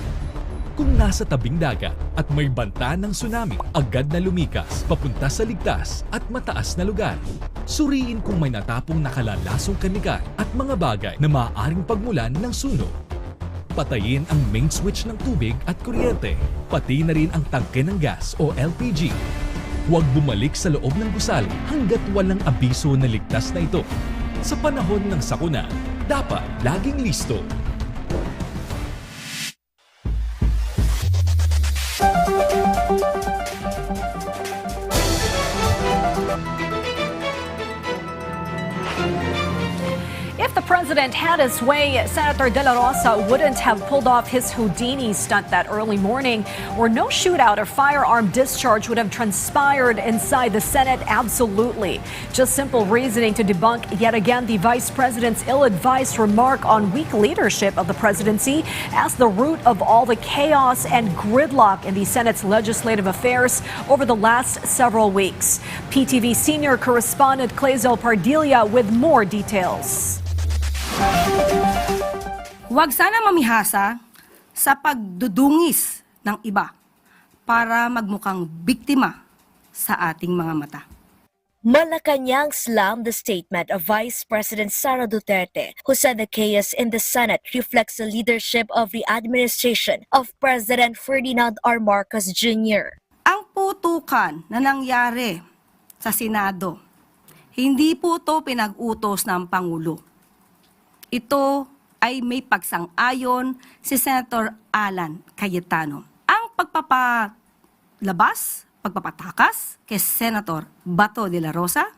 [SPEAKER 9] Kung nasa tabing dagat at may banta ng tsunami, agad na lumikas papunta sa ligtas at mataas na lugar. Suriin kung may natapong nakalalasong kanikan at mga bagay na maaaring pagmulan ng sunog. Patayin ang main switch ng tubig at kuryente, pati na rin ang tangke ng gas o LPG. Huwag bumalik sa loob ng gusali hanggat walang abiso na ligtas na ito. Sa panahon ng sakuna, dapat laging listo.
[SPEAKER 1] If the president had his way, Senator De La Rosa wouldn't have pulled off his Houdini stunt that early morning, or no shootout or firearm discharge would have transpired inside the Senate. Absolutely. Just simple reasoning to debunk yet again the vice president's ill-advised remark on weak leadership of the presidency as the root of all the chaos and gridlock in the Senate's legislative affairs over the last several weeks. PTV senior correspondent Clayzel Pardilla with more details.
[SPEAKER 17] Huwag sana mamihasa sa pagdudungis ng iba para magmukhang biktima sa ating mga mata.
[SPEAKER 13] Malacanang slammed the statement of Vice President Sara Duterte, who said the chaos in the Senate reflects the leadership of the administration of President Ferdinand R. Marcos Jr.
[SPEAKER 17] Ang putukan na nangyari sa Senado, hindi po ito pinag-utos ng Pangulo. Ito ay may pagsang-ayon si Senator Alan Cayetano. Ang pagpapatakas kay Senator Bato de la Rosa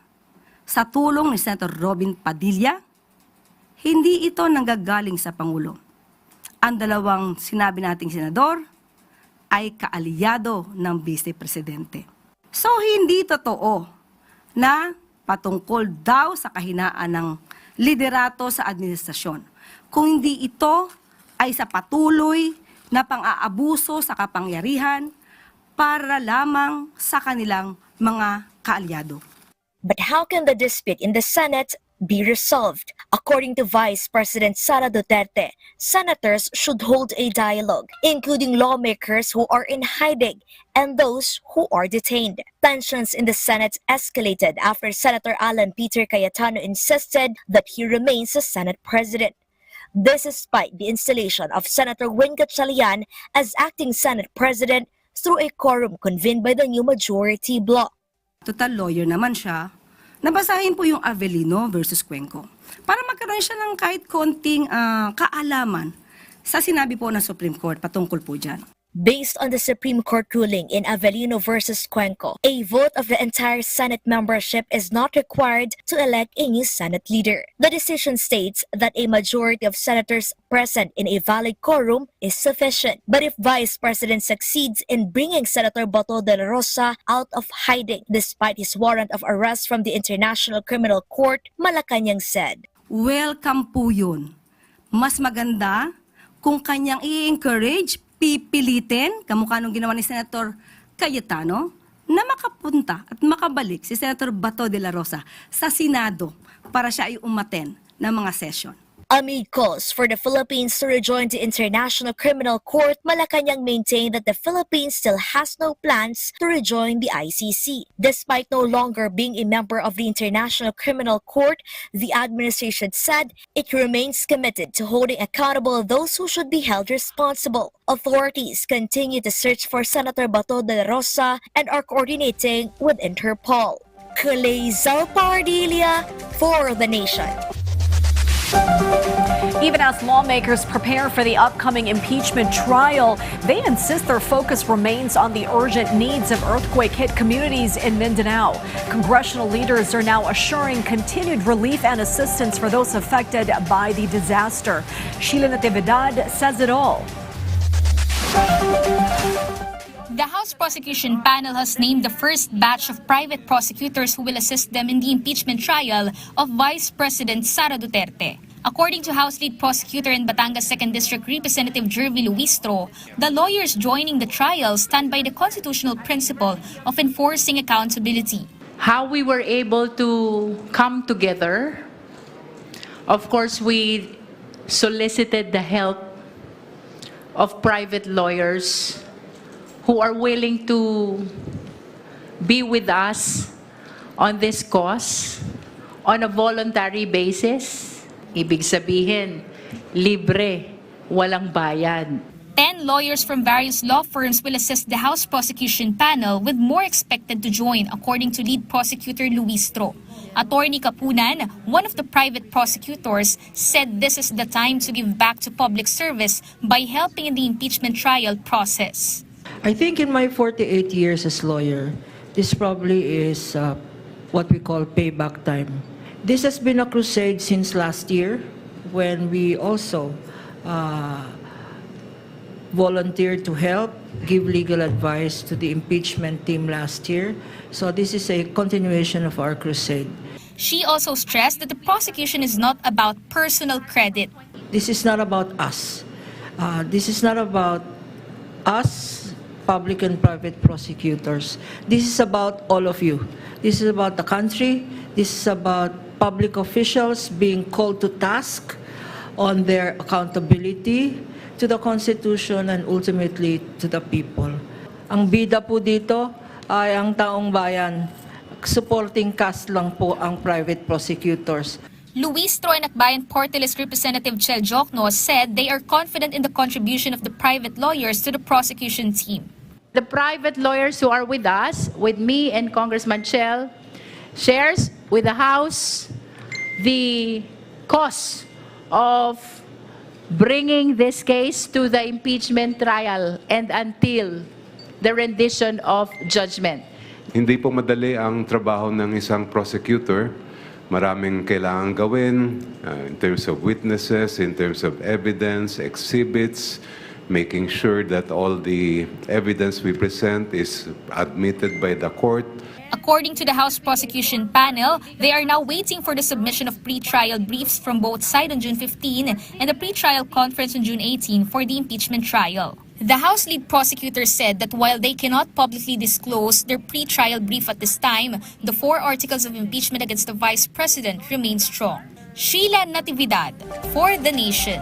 [SPEAKER 17] sa tulong ni Senator Robin Padilla, hindi ito nanggagaling sa Pangulo. Ang dalawang sinabi nating senador ay kaalyado ng Vice Presidente. So hindi totoo na patungkol daw sa kahinaan ng liderato sa administrasyon. Kung hindi ito ay sa patuloy na pang-aabuso sa kapangyarihan para lamang sa kanilang mga kaalyado.
[SPEAKER 13] But how can the dispute in the Senate be resolved? According to Vice President Sara Duterte, senators should hold a dialogue, including lawmakers who are in hiding and those who are detained. Tensions in the Senate escalated after Senator Alan Peter Cayetano insisted that he remains the Senate President. This despite the installation of Senator Win Gatchalian as acting Senate President through a quorum convened by the new majority bloc.
[SPEAKER 17] Total lawyer naman siya. Nabasahin po yung Avellino versus Cuenco para magkaroon siya ng kahit konting kaalaman sa sinabi po ng Supreme Court patungkol po dyan.
[SPEAKER 13] Based on the Supreme Court ruling in Avellino versus Cuenco, a vote of the entire Senate membership is not required to elect a new Senate leader. The decision states that a majority of senators present in a valid quorum is sufficient. But if Vice President succeeds in bringing Senator Bato de la Rosa out of hiding despite his warrant of arrest from the International Criminal Court, Malacanang said,
[SPEAKER 17] welcome po yun. Mas maganda kung kanyang i-encourage, pipilitin, kamukha nung ginawa ni Senator Cayetano, na makapunta at makabalik si Senator Bato de la Rosa sa Senado para siya ay umaten ng mga session.
[SPEAKER 13] Amid calls for the Philippines to rejoin the International Criminal Court, Malacanang maintained that the Philippines still has no plans to rejoin the ICC. Despite no longer being a member of the International Criminal Court, the administration said it remains committed to holding accountable those who should be held responsible. Authorities continue to search for Senator Bato de la Rosa and are coordinating with Interpol. Kalezal Pardilia for The Nation.
[SPEAKER 1] Even as lawmakers prepare for the upcoming impeachment trial, they insist their focus remains on the urgent needs of earthquake-hit communities in Mindanao. Congressional leaders are now assuring continued relief and assistance for those affected by the disaster. Sheila Natividad says it all.
[SPEAKER 14] The House Prosecution Panel has named the first batch of private prosecutors who will assist them in the impeachment trial of Vice President Sara Duterte. According to House Lead Prosecutor in Batangas 2nd District Representative Jervy Luistro, the lawyers joining the trial stand by the constitutional principle of enforcing accountability.
[SPEAKER 15] How we were able to come together, of course, we solicited the help of private lawyers who are willing to be with us on this cause on a voluntary basis. Ibig sabihin, libre, walang bayad.
[SPEAKER 14] 10 lawyers from various law firms will assist the House Prosecution Panel, with more expected to join, according to Lead Prosecutor Luistro. Attorney Kapunan, one of the private prosecutors, said this is the time to give back to public service by helping in the impeachment trial process.
[SPEAKER 16] I think in my 48 years as lawyer, this probably is what we call payback time. This has been a crusade since last year when we also volunteered to help, give legal advice to the impeachment team last year. So this is a continuation of our crusade.
[SPEAKER 14] She also stressed that the prosecution is not about personal credit.
[SPEAKER 16] This is not about us. This is not about us, public and private prosecutors. This is about all of you. This is about the country. This is about public officials being called to task on their accountability to the Constitution and ultimately to the people. Ang bida po dito ay ang taong bayan. Supporting cast lang po ang private prosecutors.
[SPEAKER 14] Luistro and Akbayan Party List Representative Chel Jokno said they are confident in the contribution of the private lawyers to the prosecution team.
[SPEAKER 15] The private lawyers who are with us, with me and Congressman Chel, shares with the House the cost of bringing this case to the impeachment trial and until the rendition of judgment.
[SPEAKER 18] Hindi po madali ang trabaho ng isang prosecutor. Maraming kailangan gawin in terms of witnesses, in terms of evidence, exhibits, making sure that all the evidence we present is admitted by the court.
[SPEAKER 14] According to the House Prosecution Panel, they are now waiting for the submission of pre-trial briefs from both sides on June 15 and the pre-trial conference on June 18 for the impeachment trial. The House lead prosecutor said that while they cannot publicly disclose their pre-trial brief at this time, the 4 articles of impeachment against the Vice President remain strong. Sheila Natividad for The Nation.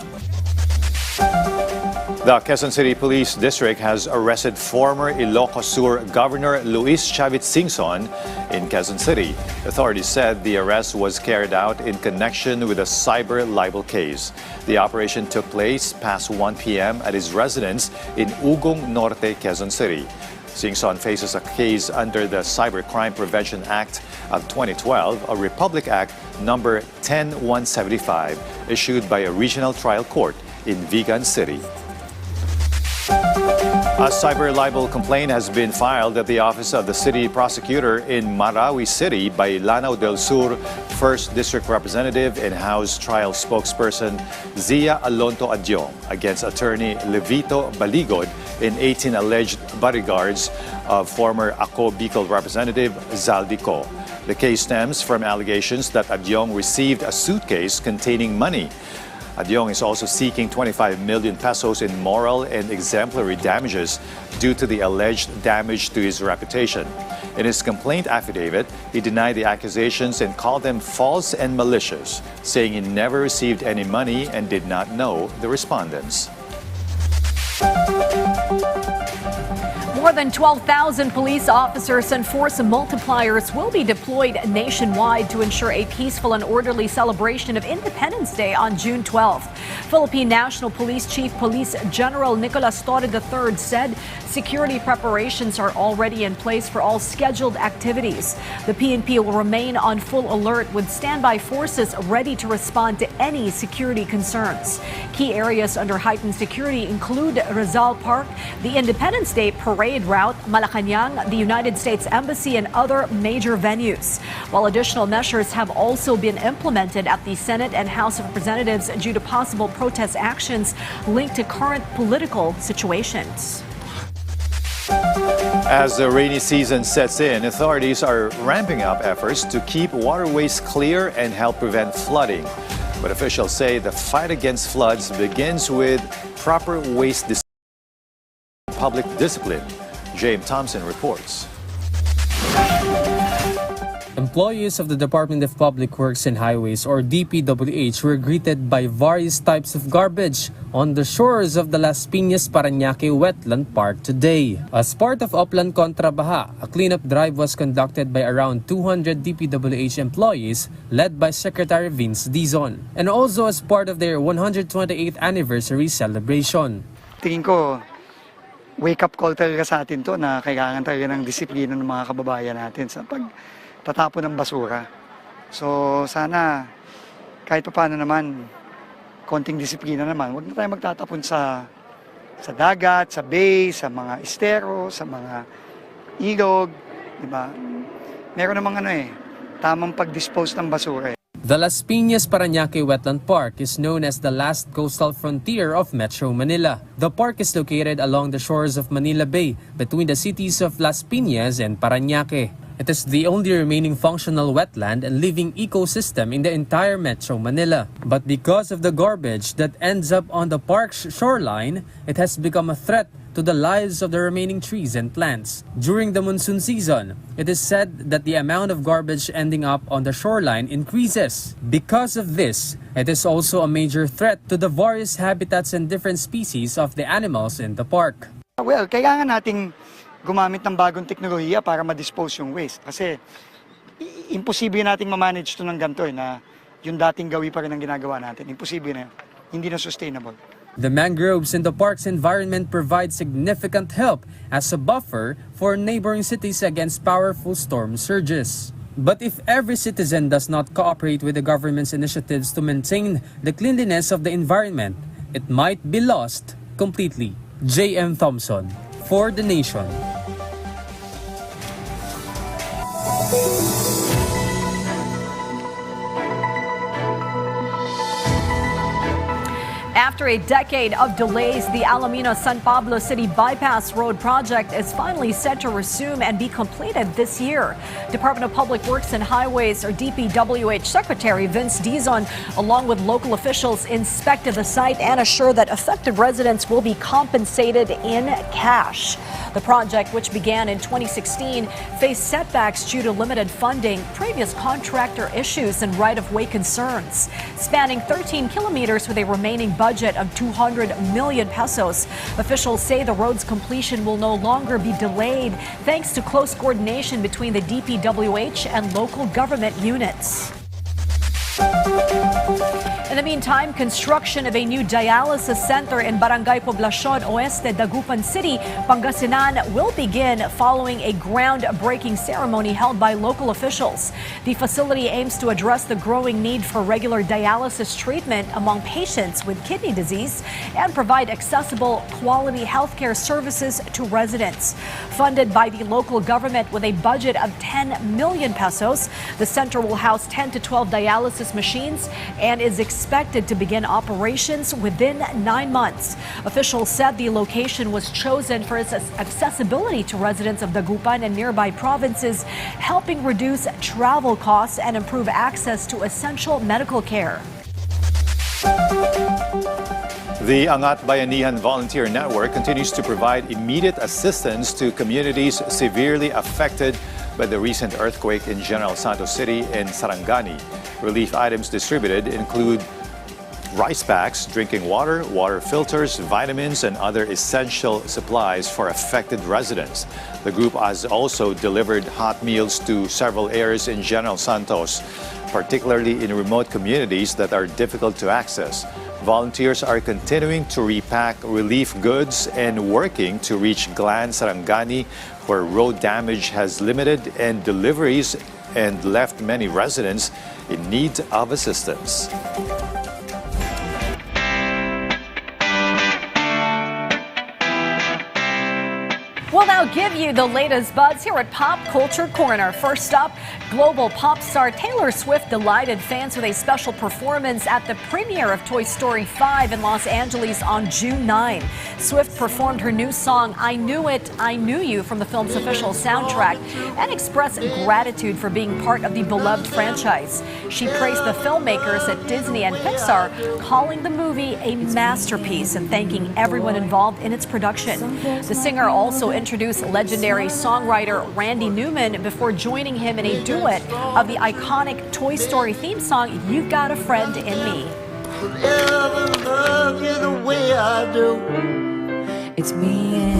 [SPEAKER 11] The Quezon City Police District has arrested former Ilocos Sur Governor Luis Chavit Singson in Quezon City. Authorities said the arrest was carried out in connection with a cyber libel case. The operation took place past 1 p.m. at his residence in Ugong Norte, Quezon City. Singson faces a case under the Cybercrime Prevention Act of 2012, a Republic Act number 10175, issued by a regional trial court in Vigan City. A cyber libel complaint has been filed at the office of the city prosecutor in Marawi City by Lanao del Sur 1st District Representative and House Trial Spokesperson Zia Alonto Adyong against attorney Levito Baligod in 18 alleged bodyguards of former Ako Bicol Representative Zaldico. The case stems from allegations that Adyong received a suitcase containing money. Adyong is also seeking 25 million pesos in moral and exemplary damages due to the alleged damage to his reputation. In his complaint affidavit, he denied the accusations and called them false and malicious, saying he never received any money and did not know the respondents.
[SPEAKER 1] More than 12,000 police officers and force multipliers will be deployed nationwide to ensure a peaceful and orderly celebration of Independence Day on June 12th. Philippine National Police Chief Police General Nicolas Torre III said security preparations are already in place for all scheduled activities. The PNP will remain on full alert with standby forces ready to respond to any security concerns. Key areas under heightened security include Rizal Park, the Independence Day Parade route, Malacanang, the United States Embassy, and other major venues. While additional measures have also been implemented at the Senate and House of Representatives due to possible protest actions linked to current political situations.
[SPEAKER 11] As the rainy season sets in, authorities are ramping up efforts to keep waterways clear and help prevent flooding. But officials say the fight against floods begins with proper waste and public discipline. James Thompson reports.
[SPEAKER 19] Employees of the Department of Public Works and Highways, or DPWH, were greeted by various types of garbage on the shores of the Las Piñas Parañaque Wetland Park today. As part of Upland Kontra Baha, a cleanup drive was conducted by around 200 DPWH employees led by Secretary Vince Dizon, and also as part of their 128th anniversary celebration.
[SPEAKER 20] Tingin ko, wake-up call talaga sa atin to na kailangan talaga ng disiplina ng mga kababayan natin sa pagtatapon ng basura. So sana kahit paano naman, konting disiplina naman. Huwag na tayo magtatapon sa dagat, sa bay, sa mga estero, sa mga ilog, di ba? Meron namang tamang pag-dispose ng basura.
[SPEAKER 19] The Las Piñas Parañaque Wetland Park is known as the last coastal frontier of Metro Manila. The park is located along the shores of Manila Bay between the cities of Las Piñas and Parañaque. It is the only remaining functional wetland and living ecosystem in the entire Metro Manila. But because of the garbage that ends up on the park's shoreline, it has become a threat to the lives of the remaining trees and plants. During the monsoon season, it is said that the amount of garbage ending up on the shoreline increases. Because of this, it is also a major threat to the various habitats and different species of the animals in the park.
[SPEAKER 20] Well, kailangan nating gumamit ng bagong teknolohiya para ma-dispose yung waste. Kasi imposible nating ma-manage ito ng ganito na yung dating gawi pa rin ang ginagawa natin. Imposible na, hindi na sustainable.
[SPEAKER 19] The mangroves in the park's environment provide significant help as a buffer for neighboring cities against powerful storm surges. But if every citizen does not cooperate with the government's initiatives to maintain the cleanliness of the environment, it might be lost completely. J.M. Thompson for the nation.
[SPEAKER 1] After a decade of delays, the Alamino-San Pablo City Bypass Road project is finally set to resume and be completed this year. Department of Public Works and Highways, or DPWH Secretary Vince Dizon, along with local officials, inspected the site and assured that affected residents will be compensated in cash. The project, which began in 2016, faced setbacks due to limited funding, previous contractor issues, and right-of-way concerns. Spanning 13 kilometers with a remaining budget of 200 million pesos, officials say the road's completion will no longer be delayed thanks to close coordination between the DPWH and local government units. In the meantime, construction of a new dialysis center in Barangay Poblacion Oeste, Dagupan City, Pangasinan will begin following a groundbreaking ceremony held by local officials. The facility aims to address the growing need for regular dialysis treatment among patients with kidney disease and provide accessible, quality healthcare services to residents. Funded by the local government with a budget of 10 million pesos, the center will house 10 to 12 dialysis machines and is expected to begin operations within 9 months. Officials said the location was chosen for its accessibility to residents of Dagupan and nearby provinces, helping reduce travel costs and improve access to essential medical care.
[SPEAKER 11] The Ulat Bayan Volunteer Network continues to provide immediate assistance to communities severely affected by the recent earthquake in General Santos City in Sarangani. Relief items distributed include rice packs, drinking water, water filters, vitamins, and other essential supplies for affected residents. The group has also delivered hot meals to several areas in General Santos, particularly in remote communities that are difficult to access. Volunteers are continuing to repack relief goods and working to reach Glan Sarangani, where road damage has limited and deliveries and left many residents in need of assistance.
[SPEAKER 1] We'll now give you the latest buzz here at Pop Culture Corner. First up, global pop star Taylor Swift delighted fans with a special performance at the premiere of Toy Story 5 in Los Angeles on June 9. Swift performed her new song, I Knew It, I Knew You, from the film's official soundtrack and expressed gratitude for being part of the beloved franchise. She praised the filmmakers at Disney and Pixar, calling the movie a masterpiece and thanking everyone involved in its production. The singer also introduced legendary songwriter Randy Newman before joining him in a duet of the iconic Toy Story theme song, You've Got a Friend in Me.
[SPEAKER 6] Love you the way I do. It's me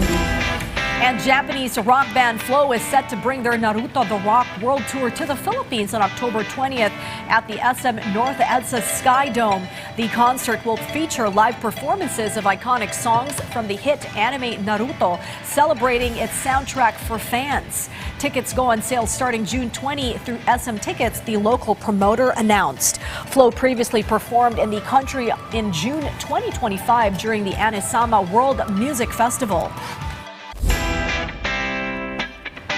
[SPEAKER 1] And Japanese rock band Flow is set to bring their Naruto the Rock World Tour to the Philippines on October 20th at the SM North EDSA Sky Dome. The concert will feature live performances of iconic songs from the hit anime Naruto, celebrating its soundtrack for fans. Tickets go on sale starting June 20 through SM Tickets, the local promoter announced. Flow previously performed in the country in June 2025 during the Anisama World Music Festival.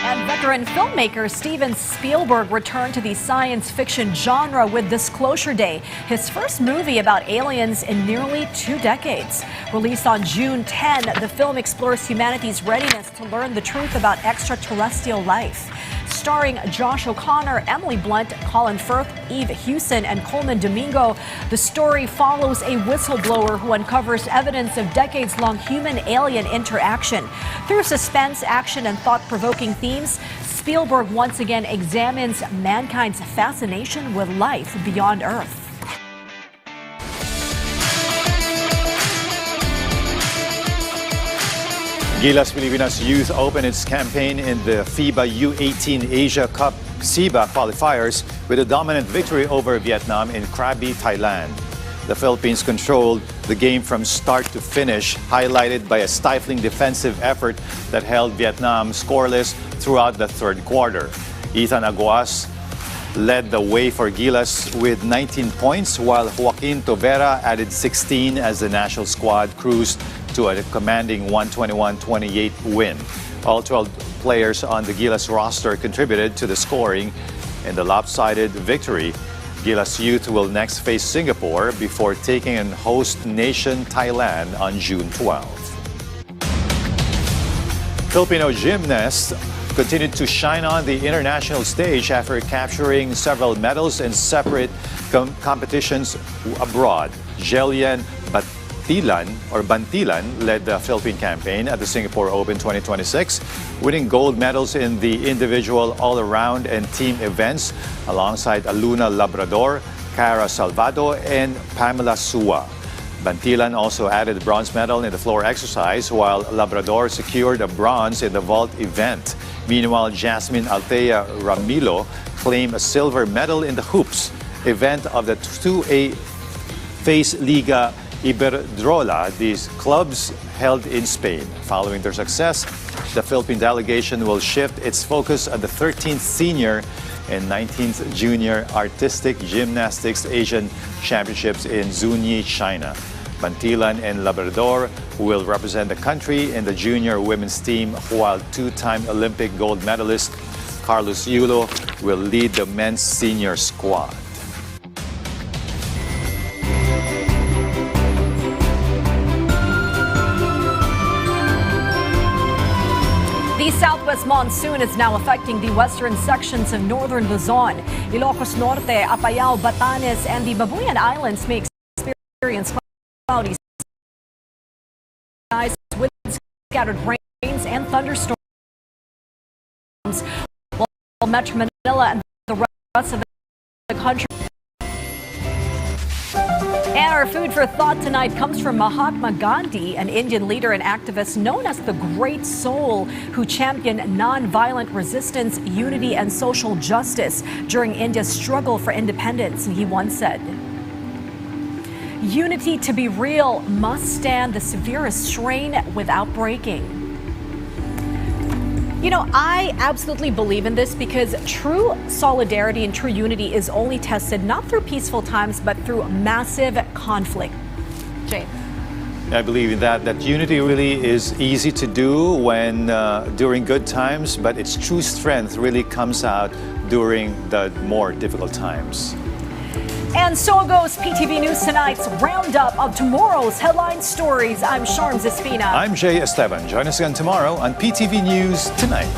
[SPEAKER 1] And veteran filmmaker Steven Spielberg returned to the science fiction genre with Disclosure Day, his first movie about aliens in nearly 2 decades. Released on June 10, the film explores humanity's readiness to learn the truth about extraterrestrial life. Starring Josh O'Connor, Emily Blunt, Colin Firth, Eve Hewson, and Coleman Domingo, the story follows a whistleblower who uncovers evidence of decades-long human-alien interaction. Through suspense, action, and thought-provoking themes, Spielberg once again examines mankind's fascination with life beyond Earth.
[SPEAKER 11] Gilas Pilipinas Youth opened its campaign in the FIBA U18 Asia Cup SIBA qualifiers with a dominant victory over Vietnam in Krabi, Thailand. The Philippines controlled the game from start to finish, highlighted by a stifling defensive effort that held Vietnam scoreless throughout the third quarter. Ethan Aguas led the way for Gilas with 19 points, while Joaquin Tovera added 16 as the national squad cruised to a commanding 121-28 win. All 12 players on the Gilas roster contributed to the scoring in the lopsided victory. Gilas Youth will next face Singapore before taking on host nation Thailand on June 12. Filipino gymnasts continued to shine on the international stage after capturing several medals in separate competitions abroad. Jelian Bantilan led the Philippine campaign at the Singapore Open 2026, winning gold medals in the individual, all-around, and team events alongside Aluna Labrador, Cara Salvado, and Pamela Sua. Bantilan also added a bronze medal in the floor exercise, while Labrador secured a bronze in the vault event. Meanwhile, Jasmine Althea Ramilo claimed a silver medal in the hoops event of the 2A Face Liga Iberdrola, these clubs held in Spain. Following their success, the Philippine delegation will shift its focus at the 13th Senior and 19th Junior Artistic Gymnastics Asian Championships in Zunyi, China. Bantilan and Labrador will represent the country in the junior women's team, while two-time Olympic gold medalist Carlos Yulo will lead the men's senior squad.
[SPEAKER 1] The southwest monsoon is now affecting the western sections of northern Luzon. Ilocos Norte, Apayao, Batanes, and the Babuyan Islands may experience cloudy skies with scattered rains and thunderstorms, while Metro Manila and the rest of the country. And our food for thought tonight comes from Mahatma Gandhi, an Indian leader and activist known as the Great Soul, who championed nonviolent resistance, unity, and social justice during India's struggle for independence. And he once said, "Unity to be real must stand the severest strain without breaking." You know, I absolutely believe in this because true solidarity and true unity is only tested not through peaceful times, but through massive conflict. Jay.
[SPEAKER 11] I believe in that unity really is easy to do when during good times, but its true strength really comes out during the more difficult times.
[SPEAKER 1] And so goes PTV News Tonight's roundup of tomorrow's headline stories. I'm Sharms Espina.
[SPEAKER 11] I'm Jay Esteban. Join us again tomorrow on PTV News Tonight.